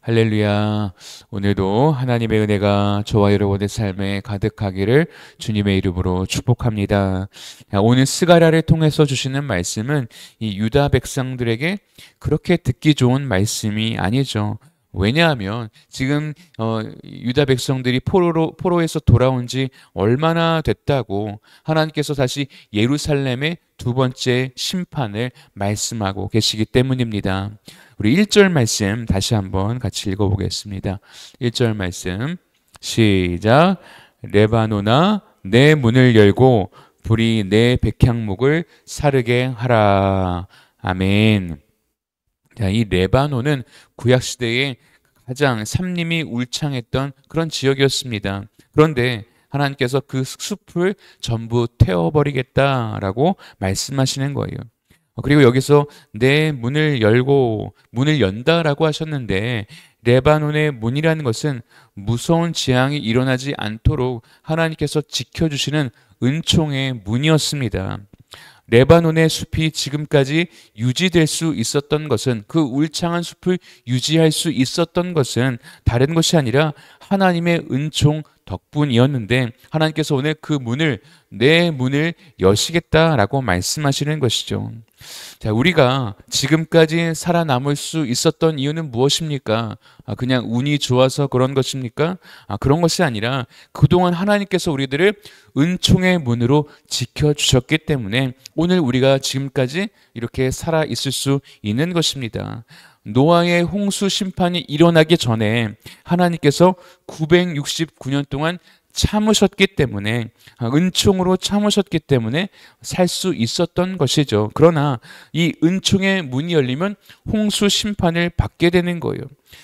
할렐루야. 오늘도 하나님의 은혜가 저와 여러분의 삶에 가득하기를 주님의 이름으로 축복합니다. 오늘 스가랴를 통해서 주시는 말씀은 이 유다 백성들에게 그렇게 듣기 좋은 말씀이 아니죠. 왜냐하면 지금 유다 백성들이 포로에서 돌아온 지 얼마나 됐다고 하나님께서 다시 예루살렘의 두 번째 심판을 말씀하고 계시기 때문입니다. 우리 1절 말씀 다시 한번 같이 읽어보겠습니다. 1절 말씀 시작. 레바노나 내 문을 열고 불이 내 백향목을 사르게 하라. 아멘. 자, 이 레바논은 구약시대에 가장 삼림이 울창했던 그런 지역이었습니다. 그런데 하나님께서 그 숲을 전부 태워버리겠다라고 말씀하시는 거예요. 그리고 여기서 내 문을 열고 문을 연다라고 하셨는데, 레바논의 문이라는 것은 무서운 재앙이 일어나지 않도록 하나님께서 지켜주시는 은총의 문이었습니다. 레바논의 숲이 지금까지 유지될 수 있었던 것은, 그 울창한 숲을 유지할 수 있었던 것은 다른 것이 아니라 하나님의 은총 덕분이었는데, 하나님께서 오늘 그 문을, 내 문을 여시겠다라고 말씀하시는 것이죠. 자, 우리가 지금까지 살아남을 수 있었던 이유는 무엇입니까? 그냥 운이 좋아서 그런 것입니까? 그런 것이 아니라 그동안 하나님께서 우리들을 은총의 문으로 지켜주셨기 때문에 오늘 우리가 지금까지 이렇게 살아 있을 수 있는 것입니다. 노아의 홍수 심판이 일어나기 전에 하나님께서 969년 동안 참으셨기 때문에, 은총으로 참으셨기 때문에 살 수 있었던 것이죠. 그러나 이 은총의 문이 열리면 홍수 심판을 받게 되는 거예요.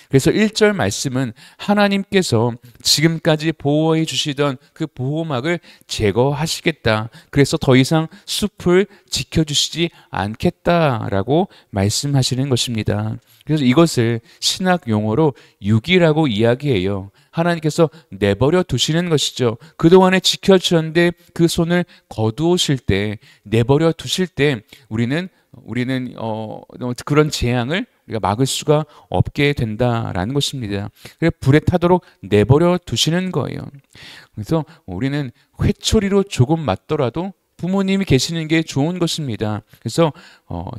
그래서 1절 말씀은 하나님께서 지금까지 보호해 주시던 그 보호막을 제거하시겠다. 그래서 더 이상 숲을 지켜주시지 않겠다라고 말씀하시는 것입니다. 그래서 이것을 신학 용어로 유기라고 이야기해요. 하나님께서 내버려 두시는 것이죠. 그동안에 지켜주셨는데 그 손을 거두실 때, 내버려 두실 때 우리는 그런 재앙을 우리가 막을 수가 없게 된다라는 것입니다. 그래서 불에 타도록 내버려 두시는 거예요. 그래서 우리는 회초리로 조금 맞더라도 부모님이 계시는 게 좋은 것입니다. 그래서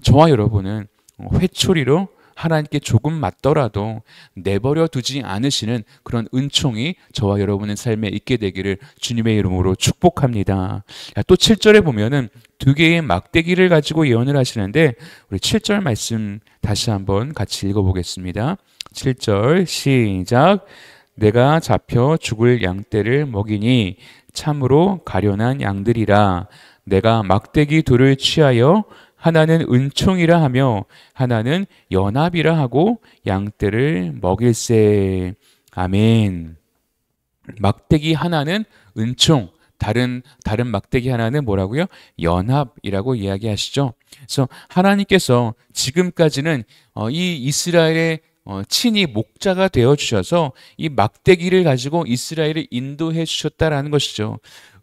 저와 여러분은 회초리로 하나님께 조금 맞더라도 내버려 두지 않으시는 그런 은총이 저와 여러분의 삶에 있게 되기를 주님의 이름으로 축복합니다. 또 7절에 보면은 두 개의 막대기를 가지고 예언을 하시는데, 우리 7절 말씀 다시 한번 같이 읽어보겠습니다. 7절 시작. 내가 잡혀 죽을 양떼를 먹이니 참으로 가련한 양들이라. 내가 막대기 둘을 취하여 하나는 은총이라 하며 하나는 연합이라 하고 양떼를 먹일세. 아멘. 막대기 하나는 은총, 다른 막대기 하나는 뭐라고요? 연합이라고 이야기하시죠. 그래서 하나님께서 지금까지는 이 이스라엘의 친히 목자가 되어 주셔서 이 막대기를 가지고 이스라엘을 인도해 주셨다라는 것이죠.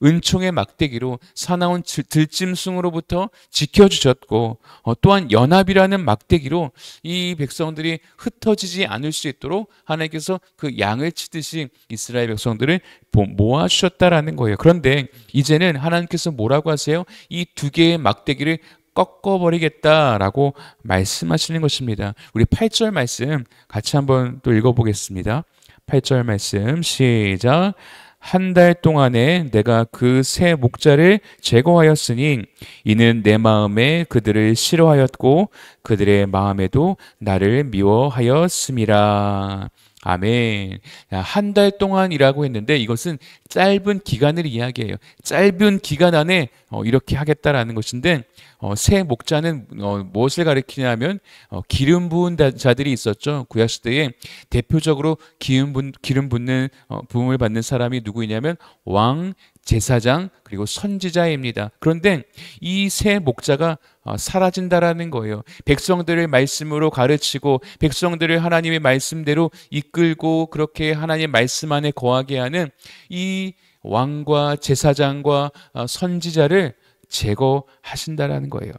은총의 막대기로 사나운 들짐승으로부터 지켜주셨고, 또한 연합이라는 막대기로 이 백성들이 흩어지지 않을 수 있도록 하나님께서 그 양을 치듯이 이스라엘 백성들을 모아주셨다라는 거예요. 그런데 이제는 하나님께서 뭐라고 하세요? 이 두 개의 막대기를 꺾어버리겠다라고 말씀하시는 것입니다. 우리 8절 말씀 같이 한번 또 읽어보겠습니다. 8절 말씀 시작. 한 달 동안에 내가 그 세 목자를 제거하였으니 이는 내 마음에 그들을 싫어하였고 그들의 마음에도 나를 미워하였음이라. 아멘. 한 달 동안이라고 했는데 이것은 짧은 기간을 이야기해요. 짧은 기간 안에 이렇게 하겠다라는 것인데, 새 목자는 무엇을 가리키냐면 기름 부은 자들이 있었죠. 구약시대에 대표적으로 기름 붓는 부음을 받는 사람이 누구이냐면 왕, 제사장, 그리고 선지자입니다. 그런데 이 새 목자가 사라진다라는 거예요. 백성들을 말씀으로 가르치고 백성들을 하나님의 말씀대로 이끌고 그렇게 하나님의 말씀 안에 거하게 하는 이 왕과 제사장과 선지자를 제거하신다라는 거예요.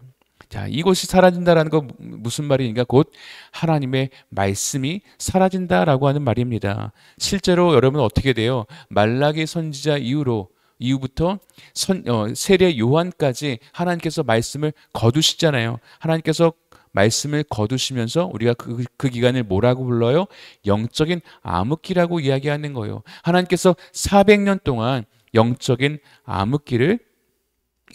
자, 이것이 사라진다라는 거 무슨 말이니까 곧 하나님의 말씀이 사라진다라고 하는 말입니다. 실제로 여러분 어떻게 돼요? 말라기 선지자 이후부터 세례 요한까지 하나님께서 말씀을 거두시잖아요. 하나님께서 말씀을 거두시면서 우리가 그 기간을 뭐라고 불러요? 영적인 암흑기라고 이야기하는 거예요. 하나님께서 400년 동안 영적인 암흑기를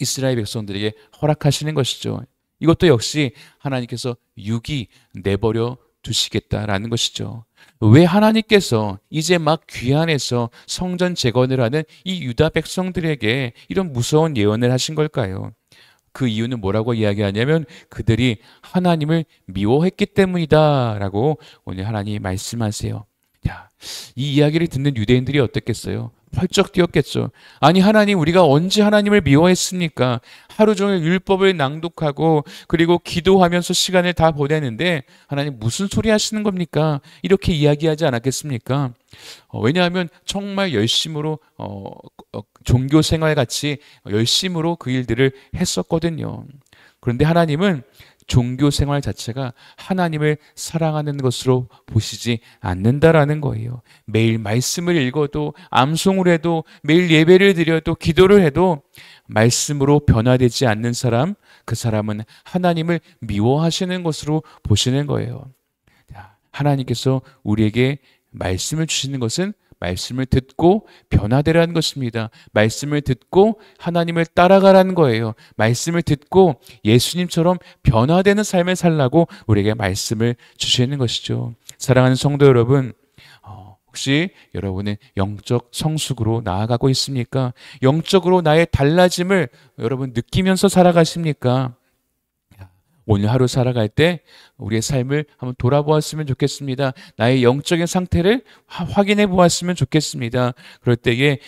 이스라엘 백성들에게 허락하시는 것이죠. 이것도 역시 하나님께서 유기 내버려 두시겠다라는 것이죠. 왜 하나님께서 이제 막 귀환해서 성전 재건을 하는 이 유다 백성들에게 이런 무서운 예언을 하신 걸까요? 그 이유는 뭐라고 이야기하냐면 그들이 하나님을 미워했기 때문이다라고 오늘 하나님이 말씀하세요. 자, 이 이야기를 듣는 유대인들이 어떻겠어요? 펄쩍 뛰었겠죠. 아니 하나님, 우리가 언제 하나님을 미워했습니까? 하루 종일 율법을 낭독하고 그리고 기도하면서 시간을 다 보내는데 하나님 무슨 소리 하시는 겁니까? 이렇게 이야기하지 않았겠습니까? 왜냐하면 정말 열심으로 종교 생활 같이 열심으로 그 일들을 했었거든요. 그런데 하나님은 종교 생활 자체가 하나님을 사랑하는 것으로 보시지 않는다라는 거예요. 매일 말씀을 읽어도 암송을 해도 매일 예배를 드려도 기도를 해도 말씀으로 변화되지 않는 사람, 그 사람은 하나님을 미워하시는 것으로 보시는 거예요. 하나님께서 우리에게 말씀을 주시는 것은 말씀을 듣고 변화되라는 것입니다. 말씀을 듣고 하나님을 따라가라는 거예요. 말씀을 듣고 예수님처럼 변화되는 삶을 살라고 우리에게 말씀을 주시는 것이죠. 사랑하는 성도 여러분, 혹시 여러분은 영적 성숙으로 나아가고 있습니까? 영적으로 나의 달라짐을 여러분 느끼면서 살아가십니까? 오늘 하루 살아갈 때 우리의 삶을 한번 돌아보았으면 좋겠습니다. 나의 영적인 상태를 확인해 보았으면 좋겠습니다. 그럴 때에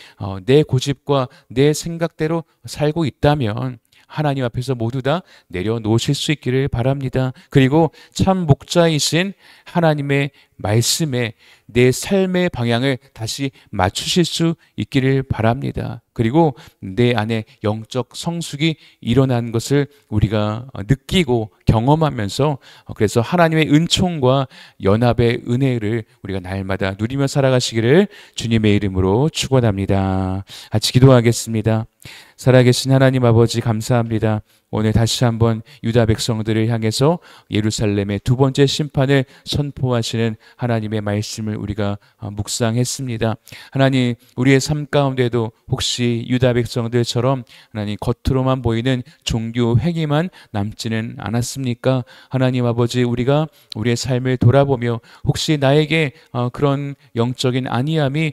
내 고집과 내 생각대로 살고 있다면 하나님 앞에서 모두 다 내려놓으실 수 있기를 바랍니다. 그리고 참 목자이신 하나님의 말씀에 내 삶의 방향을 다시 맞추실 수 있기를 바랍니다. 그리고 내 안에 영적 성숙이 일어난 것을 우리가 느끼고 경험하면서 그래서 하나님의 은총과 연합의 은혜를 우리가 날마다 누리며 살아가시기를 주님의 이름으로 축원합니다. 같이 기도하겠습니다. 살아계신 하나님 아버지 감사합니다. 오늘 다시 한번 유다 백성들을 향해서 예루살렘의 두 번째 심판을 선포하시는 하나님의 말씀을 우리가 묵상했습니다. 하나님, 우리의 삶 가운데도 혹시 유다 백성들처럼 하나님 겉으로만 보이는 종교 행위만 남지는 않았습니까? 하나님 아버지, 우리가 우리의 삶을 돌아보며 혹시 나에게 그런 영적인 안이함이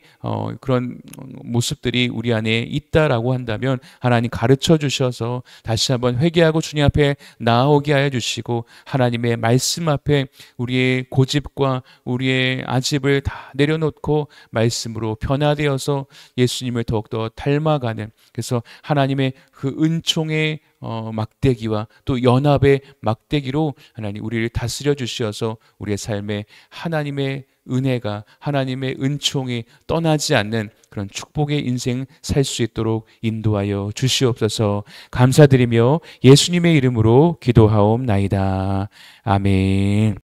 그런 모습들이 우리 안에 있다라고 한다면 하나님 가르쳐 주셔서 다시 한번 회개하고 주님 앞에 나아오게 하여 주시고 하나님의 말씀 앞에 우리의 고집과 우리의 아집을 다 내려놓고 말씀으로 변화되어서 예수님을 더욱더 닮아가는, 그래서 하나님의 그 은총의 막대기와 또 연합의 막대기로 하나님 우리를 다스려 주시어서 우리의 삶에 하나님의 은혜가, 하나님의 은총이 떠나지 않는 그런 축복의 인생 살 수 있도록 인도하여 주시옵소서. 감사드리며 예수님의 이름으로 기도하옵나이다. 아멘.